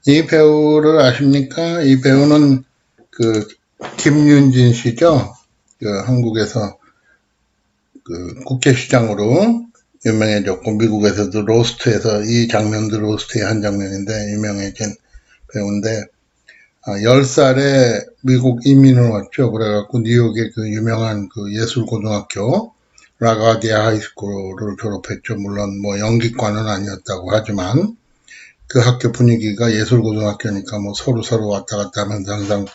이 배우를 아십니까? 이 배우는 그 김윤진 씨죠. 그 한국에서 그 국제시장으로 유명해졌고 미국에서도 로스트에서 이 장면도 로스트의 한 장면인데 유명해진 배우인데 10살에 미국 이민을 왔죠. 그래갖고 뉴욕의 그 유명한 그 예술고등학교 라가디아 하이스쿨을 졸업했죠. 물론 뭐 연기과는 아니었다고 하지만 그 학교 분위기가 예술고등학교니까 뭐 서로 왔다 갔다 하면서 항상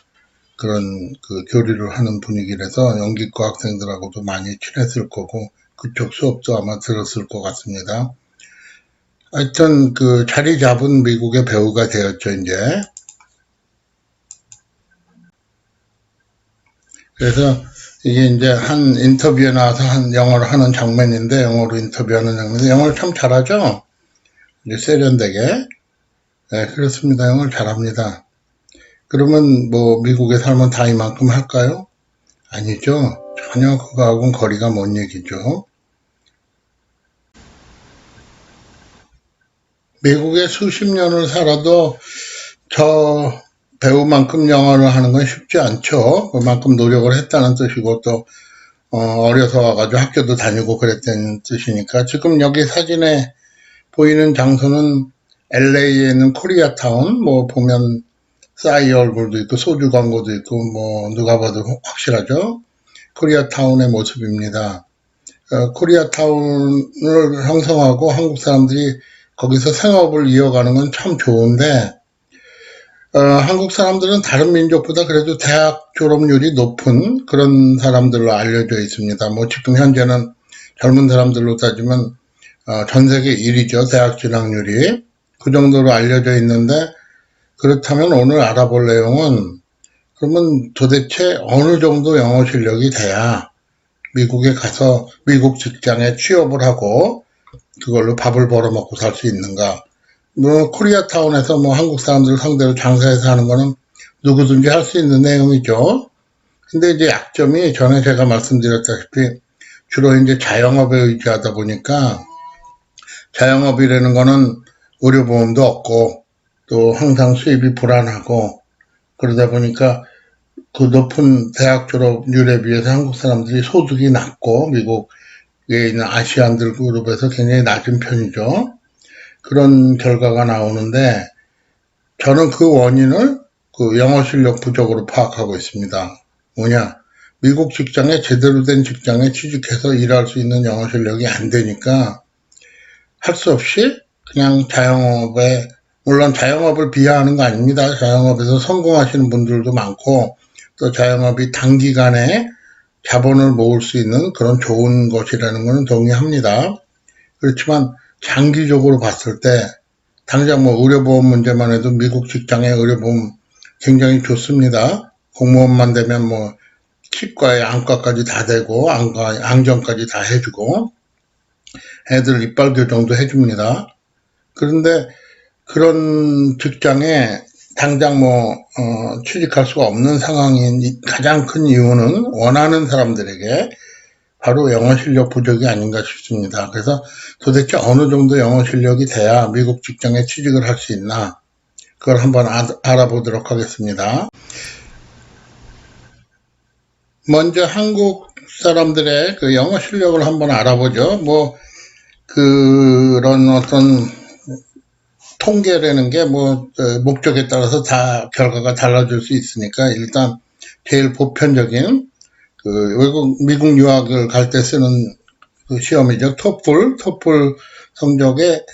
그런 그 교류를 하는 분위기라서 연기과 학생들하고도 많이 친했을 거고 그쪽 수업도 아마 들었을 것 같습니다. 하여튼 그 자리 잡은 미국의 배우가 되었죠, 이제. 그래서 이게 이제 한 인터뷰에 나와서 한 영어를 하는 장면인데 영어로 인터뷰하는 장면인데 영어를 참 잘하죠? 이제 세련되게. 네, 그렇습니다. 영어를 잘합니다. 그러면 뭐 미국에 살면 다 이만큼 할까요? 아니죠. 전혀 그거하고는 거리가 먼 얘기죠. 미국에 수십 년을 살아도 저 배우만큼 영어를 하는 건 쉽지 않죠. 그만큼 노력을 했다는 뜻이고 또 어려서 와가지고 학교도 다니고 그랬다는 뜻이니까 지금 여기 사진에 보이는 장소는 LA에 있는 코리아타운 뭐 보면 싸이 얼굴도 있고 소주 광고도 있고 뭐 누가 봐도 확실하죠. 코리아타운의 모습입니다. 코리아타운을 형성하고 한국 사람들이 거기서 생업을 이어가는 건 참 좋은데 한국 사람들은 다른 민족보다 그래도 대학 졸업률이 높은 그런 사람들로 알려져 있습니다. 뭐 지금 현재는 젊은 사람들로 따지면 전 세계 1위죠. 대학 진학률이. 그 정도로 알려져 있는데 그렇다면 오늘 알아볼 내용은 그러면 도대체 어느 정도 영어 실력이 돼야 미국에 가서 미국 직장에 취업을 하고 그걸로 밥을 벌어먹고 살 수 있는가. 뭐 코리아타운에서 뭐 한국 사람들 상대로 장사해서 하는 거는 누구든지 할 수 있는 내용이죠. 근데 이제 약점이 전에 제가 말씀드렸다시피 주로 이제 자영업에 의지하다 보니까 자영업이라는 거는 의료보험도 없고 또 항상 수입이 불안하고 그러다 보니까 그 높은 대학 졸업률에 비해서 한국 사람들이 소득이 낮고 미국에 있는 아시안들 그룹에서 굉장히 낮은 편이죠. 그런 결과가 나오는데 저는 그 원인을 그 영어 실력 부족으로 파악하고 있습니다. 뭐냐? 미국 직장에 제대로 된 직장에 취직해서 일할 수 있는 영어 실력이 안 되니까 할 수 없이 그냥 자영업에 물론 자영업을 비하하는 거 아닙니다. 자영업에서 성공하시는 분들도 많고 또 자영업이 단기간에 자본을 모을 수 있는 그런 좋은 것이라는 것은 동의합니다. 그렇지만 장기적으로 봤을 때 당장 뭐 의료보험 문제만 해도 미국 직장의 의료보험 굉장히 좋습니다. 공무원만 되면 뭐 치과에 안과까지 다 되고 안정까지 다 해주고 애들 이빨 교정도 해줍니다. 그런데 그런 직장에 당장 뭐 취직할 수가 없는 상황인 가장 큰 이유는 원하는 사람들에게 바로 영어 실력 부족이 아닌가 싶습니다. 그래서 도대체 어느 정도 영어 실력이 돼야 미국 직장에 취직을 할 수 있나 그걸 한번 알아보도록 하겠습니다. 먼저 한국 사람들의 그 영어 실력을 한번 알아보죠. 뭐 그런 어떤 통계라는 게 뭐 목적에 따라서 다 결과가 달라질 수 있으니까 일단 제일 보편적인 그 외국 미국 유학을 갈 때 쓰는 그 시험이죠. 토플 성적에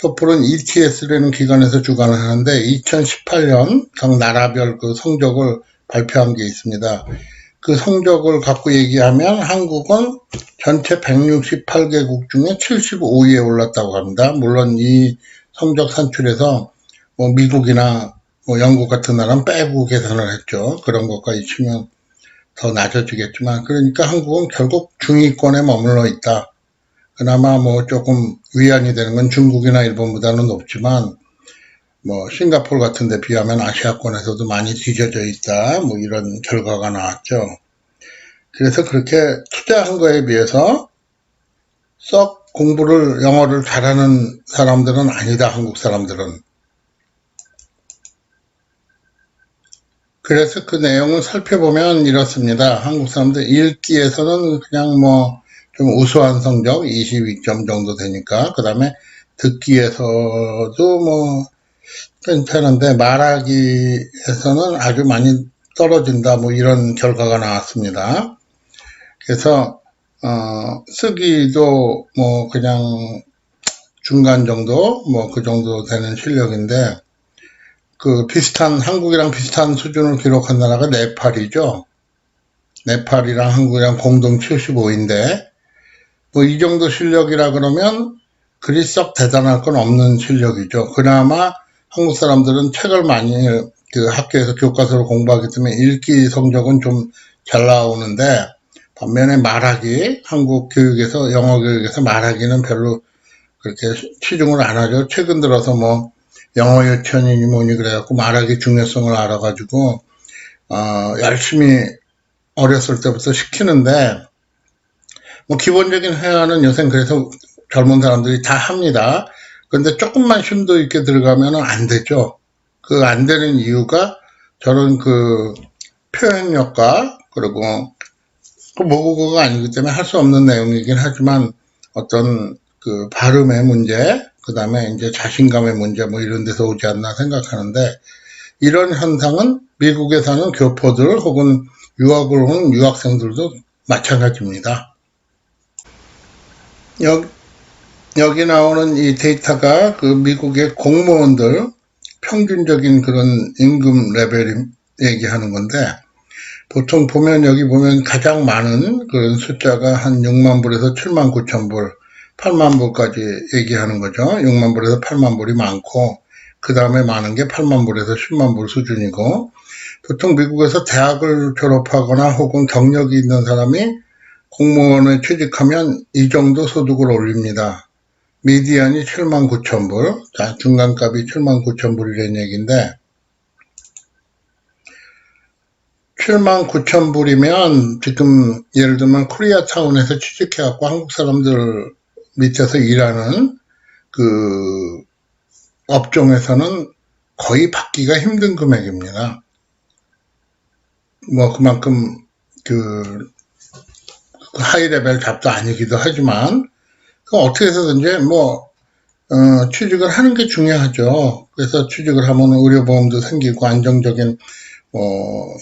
토플은 ETS라는 기관에서 주관을 하는데 2018년 각 나라별 그 성적을 발표한 게 있습니다. 그 성적을 갖고 얘기하면 한국은 전체 168개국 중에 75위에 올랐다고 합니다. 물론 이 성적 산출에서 뭐 미국이나 뭐 영국 같은 나라는 빼고 계산을 했죠. 그런 것까지 치면 더 낮아지겠지만 그러니까 한국은 결국 중위권에 머물러 있다. 그나마 뭐 조금 위안이 되는 건 중국이나 일본보다는 높지만 뭐 싱가포르 같은 데 비하면 아시아권에서도 많이 뒤져져 있다. 뭐 이런 결과가 나왔죠. 그래서 그렇게 투자한 거에 비해서 썩 공부를 영어를 잘하는 사람들은 아니다. 한국 사람들은. 그래서 그 내용을 살펴보면 이렇습니다. 한국 사람들 읽기에서는 그냥 뭐 좀 우수한 성적 22점 정도 되니까, 그 다음에 듣기에서도 뭐 괜찮은데 말하기에서는 아주 많이 떨어진다, 뭐 이런 결과가 나왔습니다. 그래서 쓰기도 뭐 그냥 중간 정도, 뭐 그 정도 되는 실력인데, 그 비슷한, 한국이랑 비슷한 수준을 기록한 나라가 네팔이죠. 네팔이랑 한국이랑 공동 75인데, 뭐 이 정도 실력이라 그러면 그리 썩 대단할 건 없는 실력이죠. 그나마 한국 사람들은 책을 많이 그 학교에서 교과서를 공부하기 때문에 읽기 성적은 좀 잘 나오는데, 반면에 말하기, 한국 교육에서, 영어 교육에서 말하기는 별로 그렇게 치중을 안 하죠. 최근 들어서 뭐 영어 유치원이니 뭐니 그래갖고 말하기 중요성을 알아가지고 열심히 어렸을 때부터 시키는데, 뭐 기본적인 회화는 요새 그래서 젊은 사람들이 다 합니다. 그런데 조금만 심도 있게 들어가면 안 되죠. 그 안 되는 이유가 저런 그 표현력과, 그리고 그 모국어가 아니기 때문에 할 수 없는 내용이긴 하지만 어떤 그 발음의 문제, 그 다음에 이제 자신감의 문제 뭐 이런 데서 오지 않나 생각하는데, 이런 현상은 미국에 사는 교포들 혹은 유학을 온 유학생들도 마찬가지입니다. 여기 나오는 이 데이터가 그 미국의 공무원들 평균적인 그런 임금 레벨 얘기하는 건데, 보통 보면 여기 보면 가장 많은 그런 숫자가 한 6만 불에서 7만 9천 불, 8만 불까지 얘기하는 거죠. 6만 불에서 8만 불이 많고, 그 다음에 많은 게 8만 불에서 10만 불 수준이고, 보통 미국에서 대학을 졸업하거나 혹은 경력이 있는 사람이 공무원에 취직하면 이 정도 소득을 올립니다. 미디안이 7만 9천 불, 자, 중간값이 7만 9천 불이라는 얘기인데, 7만 9천 불이면 지금 예를 들면 코리아타운에서 취직해갖고 한국 사람들 밑에서 일하는 그 업종에서는 거의 받기가 힘든 금액입니다. 뭐 그만큼 그 하이 레벨 잡도 아니기도 하지만, 그 어떻게 해서든지 뭐 취직을 하는 게 중요하죠. 그래서 취직을 하면 의료보험도 생기고 안정적인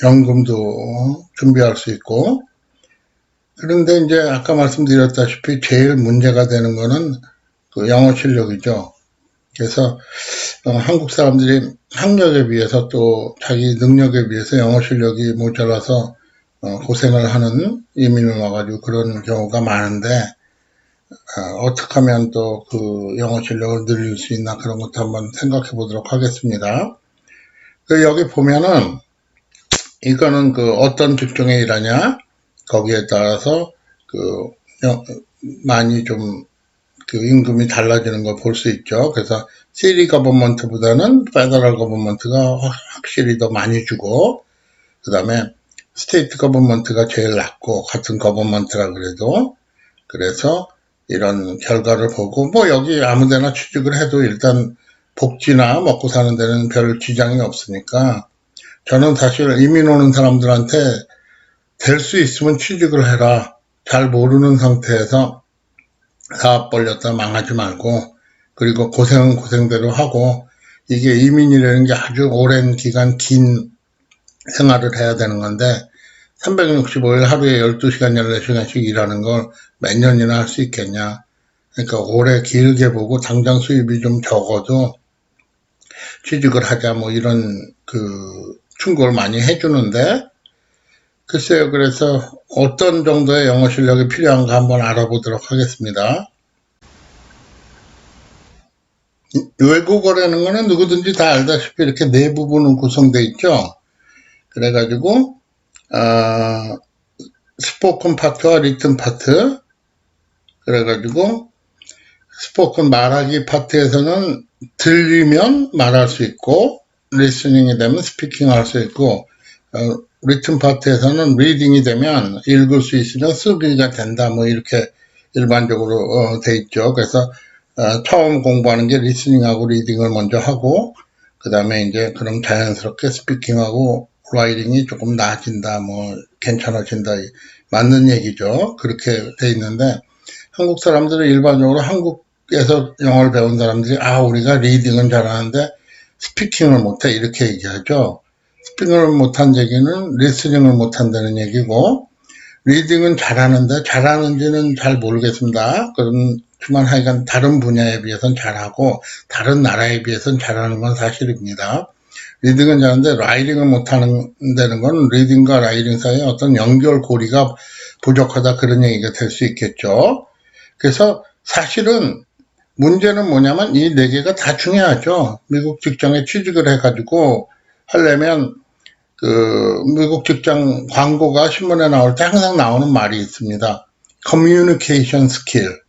연금도 준비할 수 있고. 그런데 이제 아까 말씀드렸다시피 제일 문제가 되는 거는 그 영어 실력이죠. 그래서 한국 사람들이 학력에 비해서 또 자기 능력에 비해서 영어 실력이 모자라서 고생을 하는, 이민을 와가지고 그런 경우가 많은데, 어떻게 하면 또 그 영어 실력을 늘릴 수 있나, 그런 것도 한번 생각해 보도록 하겠습니다. 여기 보면은 이거는 그 어떤 직종에 일하냐, 거기에 따라서 그 많이 좀 그 임금이 달라지는 걸 볼 수 있죠. 그래서 시리 거버먼트보다는 페더럴 거버먼트가 확실히 더 많이 주고, 그 다음에 스테이트 거버먼트가 제일 낮고, 같은 거버먼트라 그래도. 그래서 이런 결과를 보고, 뭐 여기 아무데나 취직을 해도 일단 복지나 먹고 사는 데는 별 지장이 없으니까, 저는 사실 이민 오는 사람들한테 될 수 있으면 취직을 해라. 잘 모르는 상태에서 사업 벌렸다 망하지 말고, 그리고 고생은 고생대로 하고, 이게 이민이라는 게 아주 오랜 기간 긴 생활을 해야 되는 건데, 365일 하루에 12시간, 14시간씩 일하는 걸 몇 년이나 할 수 있겠냐. 그러니까 오래 길게 보고 당장 수입이 좀 적어도 취직을 하자, 뭐 이런 그 충고를 많이 해주는데, 글쎄요. 그래서 어떤 정도의 영어 실력이 필요한가 한번 알아보도록 하겠습니다. 외국어라는 거는 누구든지 다 알다시피 이렇게 네 부분으로 구성되어 있죠. 그래가지고 스포큰 파트와 리튼 파트, 그래가지고 스포큰 말하기 파트에서는 들리면 말할 수 있고, 리스닝이 되면 스피킹 할 수 있고, 리튼 파트에서는 리딩이 되면 읽을 수 있으면 쓰기가 된다, 뭐 이렇게 일반적으로 돼 있죠. 그래서 처음 공부하는 게 리스닝하고 리딩을 먼저 하고, 그 다음에 이제 그럼 자연스럽게 스피킹하고 라이팅이 조금 나아진다, 뭐 괜찮아진다, 맞는 얘기죠. 그렇게 돼 있는데 한국 사람들은 일반적으로 한국에서 영어를 배운 사람들이 우리가 리딩은 잘하는데 스피킹을 못해 이렇게 얘기하죠. 스피킹을 못한 얘기는 리스닝을 못한다는 얘기고, 리딩은 잘하는데 잘하는지는 잘 모르겠습니다. 그렇지만 하여간 다른 분야에 비해서는 잘하고 다른 나라에 비해서는 잘하는 건 사실입니다. 리딩은 잘하는데 라이팅을 못하는 데는 건 리딩과 라이팅 사이에 어떤 연결고리가 부족하다, 그런 얘기가 될 수 있겠죠. 그래서 사실은 문제는 뭐냐면 이 네 개가 다 중요하죠. 미국 직장에 취직을 해가지고 하려면 미국 직장 광고가 신문에 나올 때 항상 나오는 말이 있습니다. 커뮤니케이션 스킬.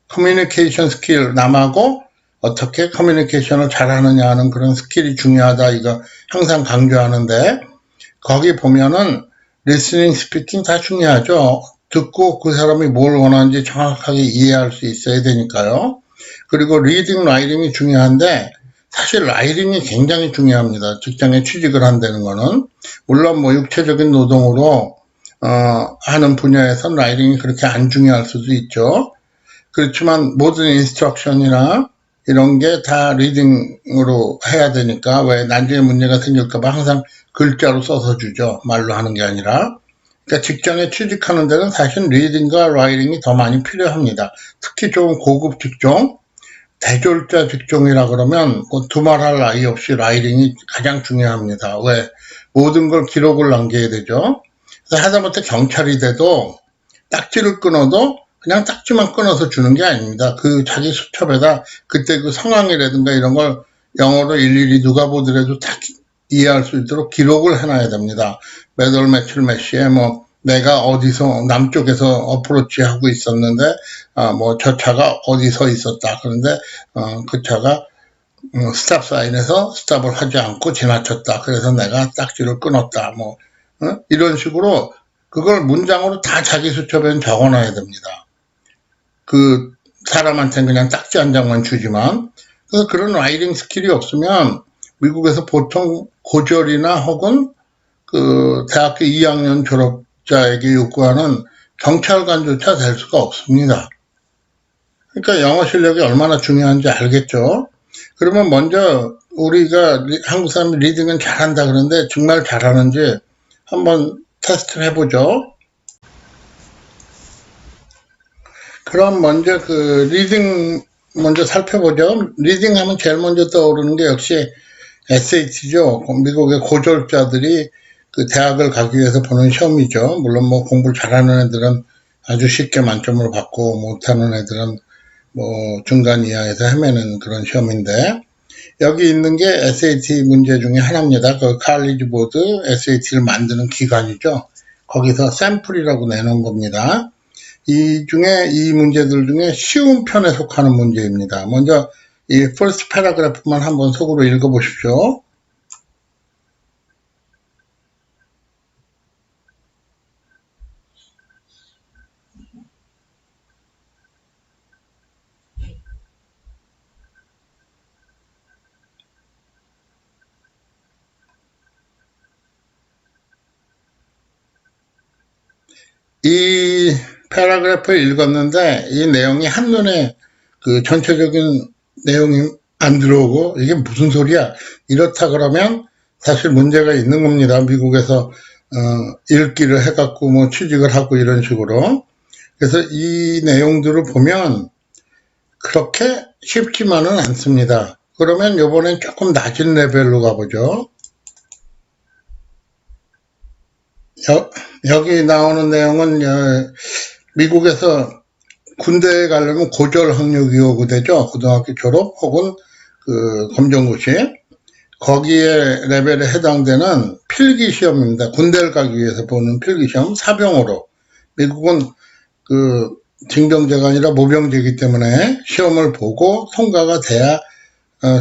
커뮤니케이션 스킬, 남하고 어떻게 커뮤니케이션을 잘하느냐 하는 그런 스킬이 중요하다, 이거 항상 강조하는데, 거기 보면은 리스닝, 스피킹 다 중요하죠. 듣고 그 사람이 뭘 원하는지 정확하게 이해할 수 있어야 되니까요. 그리고 리딩, 라이팅이 중요한데 사실 라이팅이 굉장히 중요합니다. 직장에 취직을 한다는 거는. 물론 뭐 육체적인 노동으로 하는 분야에선 라이팅이 그렇게 안 중요할 수도 있죠. 그렇지만 모든 인스트럭션이나 이런 게 다 리딩으로 해야 되니까, 왜 나중에 문제가 생길까봐 항상 글자로 써서 주죠. 말로 하는 게 아니라. 그러니까 직장에 취직하는 데는 사실 리딩과 라이팅이 더 많이 필요합니다. 특히 좀 고급 직종, 대졸자 직종이라 그러면 두말할 나위 없이 라이팅이 가장 중요합니다. 왜? 모든 걸 기록을 남겨야 되죠. 그래서 하다못해 경찰이 돼도 딱지를 끊어도 그냥 딱지만 끊어서 주는 게 아닙니다. 그 자기 수첩에다 그때 그 상황이라든가 이런 걸 영어로 일일이 누가 보더라도 딱 이해할 수 있도록 기록을 해놔야 됩니다. 몇 월 며칠 몇 시에 뭐 내가 어디서 남쪽에서 어프로치 하고 있었는데 뭐 저 차가 어디 서 있었다. 그런데 그 차가 스탑 사인에서 스탑을 하지 않고 지나쳤다. 그래서 내가 딱지를 끊었다. 뭐 이런 식으로 그걸 문장으로 다 자기 수첩에는 적어놔야 됩니다. 그 사람한테는 그냥 딱지 한 장만 주지만. 그래서 그런 라이팅 스킬이 없으면 미국에서 보통 고졸이나 혹은 그 대학교 2학년 졸업자에게 요구하는 경찰관조차 될 수가 없습니다. 그러니까 영어 실력이 얼마나 중요한지 알겠죠. 그러면 먼저 우리가 한국 사람이 리딩은 잘한다 그러는데 정말 잘하는지 한번 테스트를 해보죠. 그럼 먼저 그 리딩 먼저 살펴보죠. 리딩 하면 제일 먼저 떠오르는 게 역시 SAT죠. 미국의 고졸자들이 그 대학을 가기 위해서 보는 시험이죠. 물론 뭐 공부를 잘하는 애들은 아주 쉽게 만점을 받고 못하는 애들은 뭐 중간 이하에서 헤매는 그런 시험인데, 여기 있는 게 SAT 문제 중에 하나입니다. 그 칼리지 보드 SAT를 만드는 기관이죠. 거기서 샘플이라고 내놓은 겁니다. 이 문제들 중에 쉬운 편에 속하는 문제입니다. 먼저 이 first paragraph만 한번 속으로 읽어보십시오. 이 패러그래프를 읽었는데 이 내용이 한눈에 그 전체적인 내용이 안 들어오고 이게 무슨 소리야 이렇다 그러면 사실 문제가 있는 겁니다. 미국에서 읽기를 해갖고 뭐 취직을 하고 이런 식으로. 그래서 이 내용들을 보면 그렇게 쉽지만은 않습니다. 그러면 이번엔 조금 낮은 레벨로 가보죠. 여기 나오는 내용은 미국에서 군대에 가려면 고졸 학력이 요구되죠. 고등학교 졸업 혹은 그 검정고시. 거기에 레벨에 해당되는 필기 시험입니다. 군대를 가기 위해서 보는 필기 시험, 사병으로. 미국은 그 징병제가 아니라 모병제이기 때문에 시험을 보고 통과가 돼야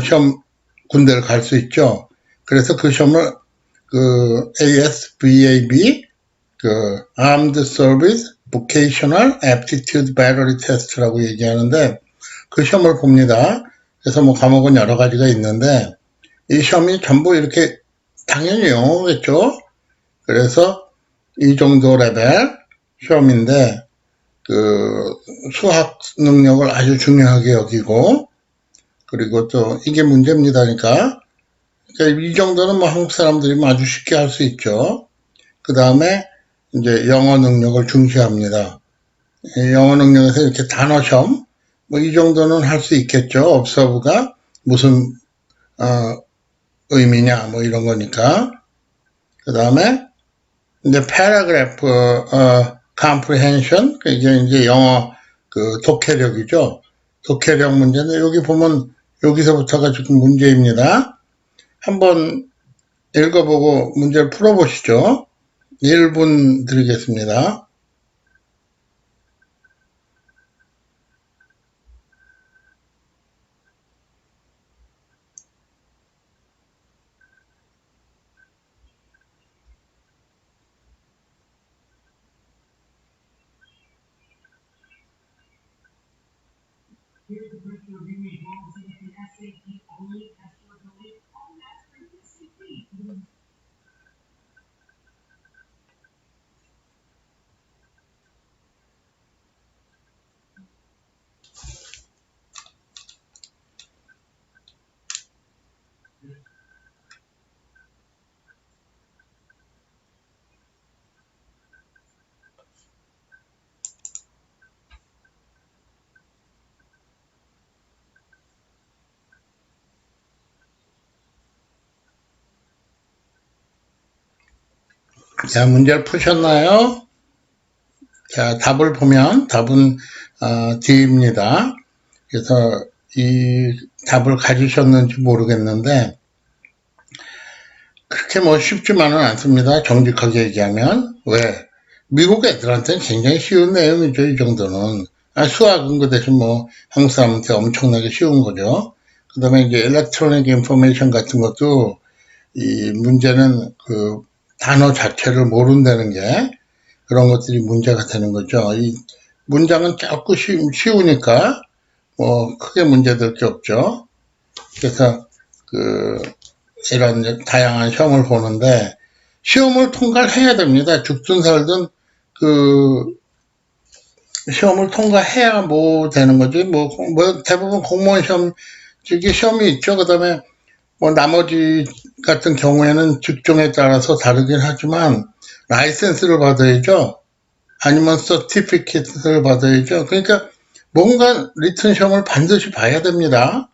시험 군대를 갈 수 있죠. 그래서 그 시험을 그 ASVAB, 그 Armed Service Vocational Aptitude Battery Test라고 얘기하는데 그 시험을 봅니다. 그래서 뭐 과목은 여러 가지가 있는데 이 시험이 전부 이렇게 당연히 영어겠죠. 그래서 이 정도 레벨 시험인데 그 수학 능력을 아주 중요하게 여기고, 그리고 또 이게 문제입니다니까. 그러니까 이 정도는 뭐 한국 사람들이 아주 쉽게 할 수 있죠. 그 다음에 이제 영어 능력을 중시합니다. 영어 능력에서 이렇게 단어 시험 뭐 이 정도는 할 수 있겠죠. observe가 무슨 의미냐 뭐 이런 거니까. 그 다음에 이제 paragraph comprehension, 이게 이제 영어 그 독해력이죠. 독해력 문제인데 여기 보면 여기서부터가 지금 문제입니다. 한번 읽어보고 문제를 풀어보시죠. 1분 드리겠습니다. 자, 문제를 푸셨나요? 자, 답을 보면 답은 D입니다. 그래서 이 답을 가지셨는지 모르겠는데 그렇게 뭐 쉽지만은 않습니다. 정직하게 얘기하면. 왜? 미국 애들한테는 굉장히 쉬운 내용이죠. 이 정도는. 수학은 그 대신 뭐 한국 사람한테 엄청나게 쉬운 거죠. 그 다음에 이제 일렉트로닉 인포메이션 같은 것도 이 문제는 그 단어 자체를 모른다는 게 그런 것들이 문제가 되는 거죠. 이 문장은 짧고 쉬우니까 뭐 크게 문제될 게 없죠. 그래서 그 이런 다양한 시험을 보는데 시험을 통과를 해야 됩니다. 죽든 살든 그 시험을 통과해야 뭐 되는 거지. 뭐 대부분 공무원 시험 저기 시험이 있죠. 그다음에 뭐 나머지 같은 경우에는 직종에 따라서 다르긴 하지만 라이센스를 받아야죠. 아니면 서티피케이트를 받아야죠. 그러니까 뭔가 리튼 시험을 반드시 봐야 됩니다.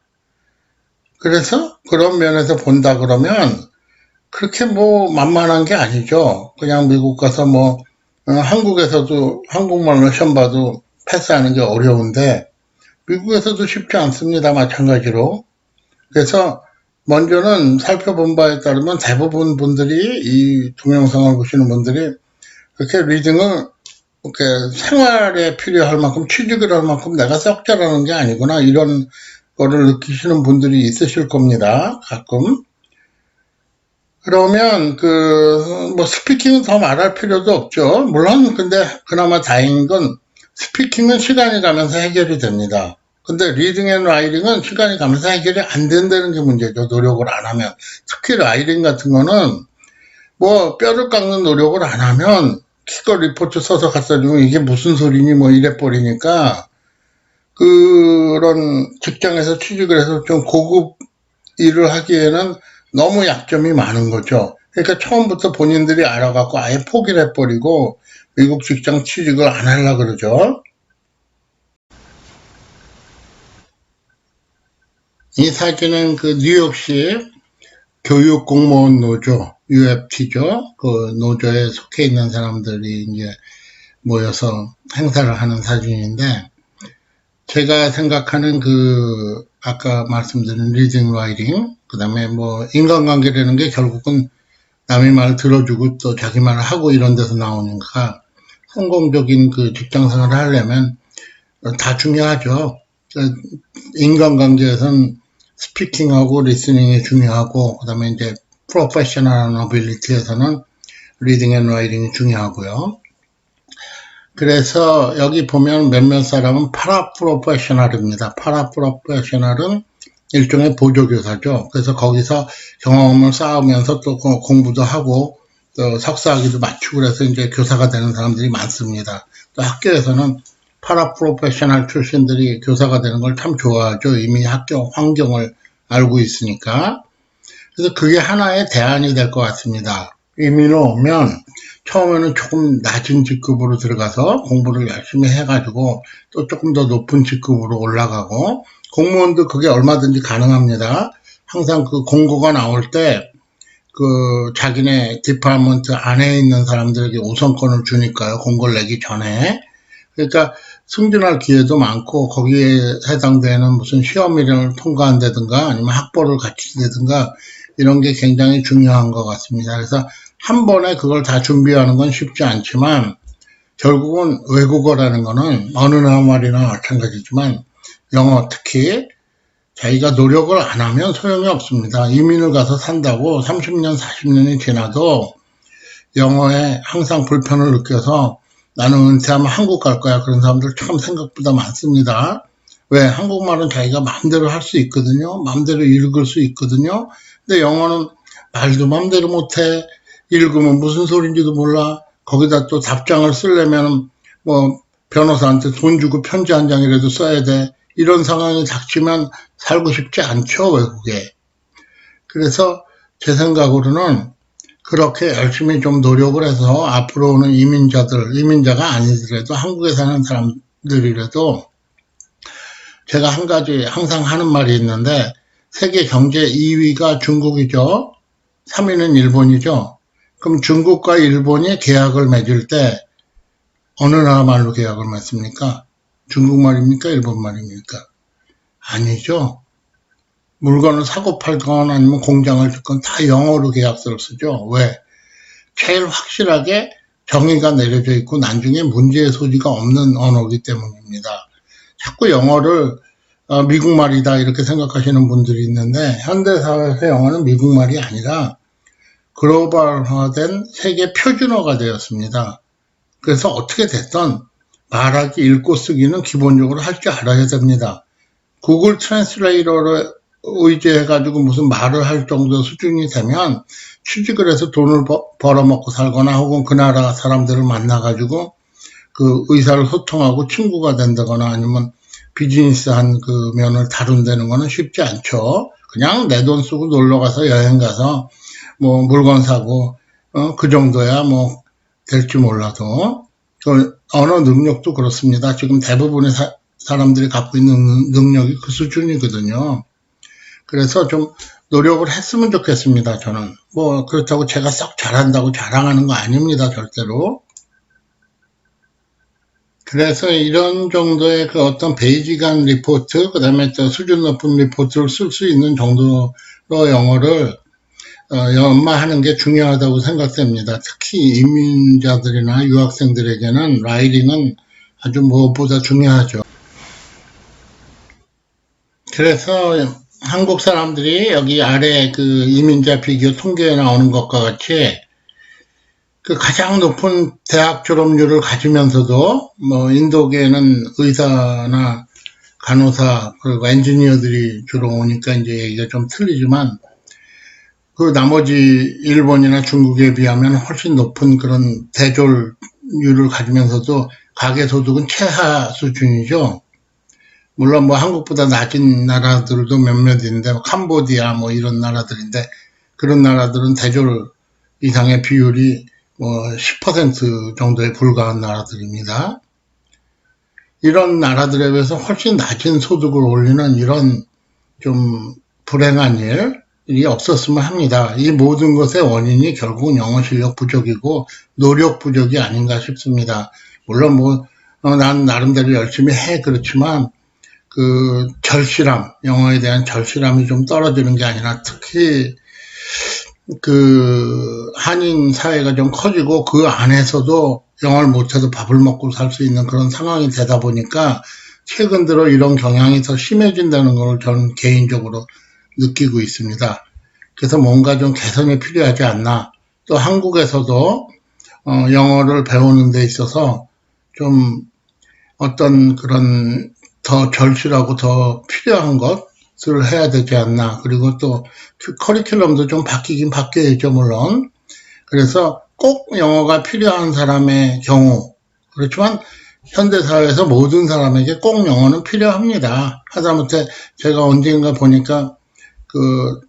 그래서 그런 면에서 본다 그러면 그렇게 뭐 만만한 게 아니죠. 그냥 미국 가서 뭐 한국에서도 한국말로 시험 봐도 패스하는 게 어려운데 미국에서도 쉽지 않습니다. 마찬가지로. 그래서 먼저는 살펴본 바에 따르면 대부분 분들이 이 동영상을 보시는 분들이 그렇게 리딩을 이렇게 생활에 필요할 만큼 취직을 할 만큼 내가 썩 잘하는 게 아니구나 이런 거를 느끼시는 분들이 있으실 겁니다. 가끔. 그러면 뭐 스피킹은 더 말할 필요도 없죠. 물론 근데 그나마 다행인 건 스피킹은 시간이 가면서 해결이 됩니다. 근데 리딩 앤 라이팅은 시간이 가면서 해결이 안 된다는 게 문제죠. 노력을 안 하면. 특히 라이팅 같은 거는 뭐 뼈를 깎는 노력을 안 하면 키거 리포트 써서 갖다 주면 이게 무슨 소리니 뭐 이래 버리니까 그런 직장에서 취직을 해서 좀 고급 일을 하기에는 너무 약점이 많은 거죠. 그러니까 처음부터 본인들이 알아갖고 아예 포기를 해버리고 미국 직장 취직을 안 하려고 그러죠. 이 사진은 그 뉴욕시 교육공무원 노조, UFT죠. 그 노조에 속해 있는 사람들이 이제 모여서 행사를 하는 사진인데, 제가 생각하는 그, 아까 말씀드린 리딩, 라이팅, 그 다음에 뭐, 인간관계라는 게 결국은 남의 말 들어주고 또 자기 말을 하고 이런 데서 나오니까, 성공적인 그 직장 생활을 하려면 다 중요하죠. 인간관계에선 스피킹하고 리스닝이 중요하고, 그 다음에 이제 프로페셔널 어빌리티에서는 리딩 앤 라이팅이 중요하고요. 그래서 여기 보면 몇몇 사람은 파라프로페셔널입니다. 파라프로페셔널은 일종의 보조교사죠. 그래서 거기서 경험을 쌓으면서 또 공부도 하고 또 석사학위도 맞추고 그래서 이제 교사가 되는 사람들이 많습니다. 또 학교에서는 파라프로페셔널 출신들이 교사가 되는 걸 참 좋아하죠. 이미 학교 환경을 알고 있으니까. 그래서 그게 하나의 대안이 될 것 같습니다. 이민을 오면 처음에는 조금 낮은 직급으로 들어가서 공부를 열심히 해가지고 또 조금 더 높은 직급으로 올라가고 공무원도 그게 얼마든지 가능합니다. 항상 그 공고가 나올 때 그 자기네 디파먼트 안에 있는 사람들에게 우선권을 주니까요. 공고를 내기 전에. 그러니까 승진할 기회도 많고 거기에 해당되는 무슨 시험을 통과한다든가 아니면 학벌을 갖춘다든가 이런 게 굉장히 중요한 것 같습니다. 그래서 한 번에 그걸 다 준비하는 건 쉽지 않지만 결국은 외국어라는 거는 어느 나라 말이나 마찬가지지만 영어 특히 자기가 노력을 안 하면 소용이 없습니다. 이민을 가서 산다고 30년, 40년이 지나도 영어에 항상 불편을 느껴서 나는 은퇴하면 한국 갈 거야. 그런 사람들 참 생각보다 많습니다. 왜? 한국말은 자기가 마음대로 할 수 있거든요. 마음대로 읽을 수 있거든요. 근데 영어는 말도 마음대로 못해. 읽으면 무슨 소리인지도 몰라. 거기다 또 답장을 쓰려면 뭐 변호사한테 돈 주고 편지 한 장이라도 써야 돼. 이런 상황이 닥치면 살고 싶지 않죠, 외국에. 그래서 제 생각으로는 그렇게 열심히 좀 노력을 해서 앞으로 오는 이민자가 아니더라도 한국에 사는 사람들이라도 제가 한 가지 항상 하는 말이 있는데 세계 경제 2위가 중국이죠. 3위는 일본이죠. 그럼 중국과 일본이 계약을 맺을 때 어느 나라 말로 계약을 맺습니까? 중국말입니까? 일본말입니까? 아니죠. 물건을 사고 팔건 아니면 공장을 짓건 다 영어로 계약서를 쓰죠. 왜? 제일 확실하게 정의가 내려져 있고 나중에 문제의 소지가 없는 언어이기 때문입니다. 자꾸 영어를 미국 말이다 이렇게 생각하시는 분들이 있는데 현대사회에서 영어는 미국 말이 아니라 글로벌화된 세계 표준어가 되었습니다. 그래서 어떻게 됐든 말하기, 읽고 쓰기는 기본적으로 할 줄 알아야 됩니다. 구글 트랜스레이터를 의지해가지고 무슨 말을 할 정도 수준이 되면 취직을 해서 돈을 벌어먹고 살거나 혹은 그 나라 사람들을 만나가지고 그 의사를 소통하고 친구가 된다거나 아니면 비즈니스한 그 면을 다룬다는 거는 쉽지 않죠. 그냥 내 돈 쓰고 놀러 가서 여행 가서 뭐 물건 사고 그 정도야 뭐 될지 몰라도 그 언어 능력도 그렇습니다. 지금 대부분의 사람들이 갖고 있는 능력이 그 수준이거든요. 그래서 좀 노력을 했으면 좋겠습니다. 저는 뭐 그렇다고 제가 썩 잘한다고 자랑하는 거 아닙니다. 절대로. 그래서 이런 정도의 그 어떤 베이직한 리포트, 그 다음에 또 수준 높은 리포트를 쓸 수 있는 정도로 영어를 연마하는 게 중요하다고 생각됩니다. 특히 이민자들이나 유학생들에게는 라이딩은 아주 무엇보다 중요하죠. 그래서 한국 사람들이 여기 아래 그 이민자 비교 통계에 나오는 것과 같이 그 가장 높은 대학 졸업률을 가지면서도 뭐 인도계는 의사나 간호사 그리고 엔지니어들이 주로 오니까 이제 얘기가 좀 틀리지만 그 나머지 일본이나 중국에 비하면 훨씬 높은 그런 대졸률을 가지면서도 가계소득은 최하 수준이죠. 물론 뭐 한국보다 낮은 나라들도 몇몇 있는데 캄보디아 뭐 이런 나라들인데 그런 나라들은 대졸 이상의 비율이 뭐 10% 정도에 불과한 나라들입니다. 이런 나라들에 비해서 훨씬 낮은 소득을 올리는 이런 좀 불행한 일이 없었으면 합니다. 이 모든 것의 원인이 결국은 영어 실력 부족이고 노력 부족이 아닌가 싶습니다. 물론 뭐 난 나름대로 열심히 해 그렇지만 그 절실함, 영어에 대한 절실함이 좀 떨어지는 게 아니라 특히 그 한인 사회가 좀 커지고 그 안에서도 영어를 못해도 밥을 먹고 살 수 있는 그런 상황이 되다 보니까 최근 들어 이런 경향이 더 심해진다는 걸 저는 개인적으로 느끼고 있습니다. 그래서 뭔가 좀 개선이 필요하지 않나. 또 한국에서도 영어를 배우는 데 있어서 좀 어떤 그런 더 절실하고 더 필요한 것, 것을 해야 되지 않나. 그리고 또 커리큘럼도 좀 바뀌긴 바뀌어야죠, 물론. 그래서 꼭 영어가 필요한 사람의 경우, 그렇지만 현대사회에서 모든 사람에게 꼭 영어는 필요합니다. 하다못해 제가 언젠가 보니까 그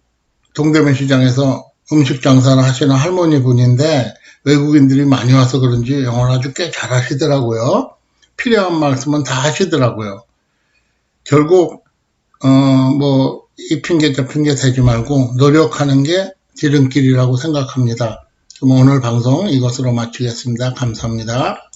동대문 시장에서 음식 장사를 하시는 할머니 분인데 외국인들이 많이 와서 그런지 영어를 아주 꽤 잘하시더라고요. 필요한 말씀은 다 하시더라고요. 결국 이 핑계 저 핑계 대지 말고 노력하는 게 지름길이라고 생각합니다. 그럼 오늘 방송 이것으로 마치겠습니다. 감사합니다.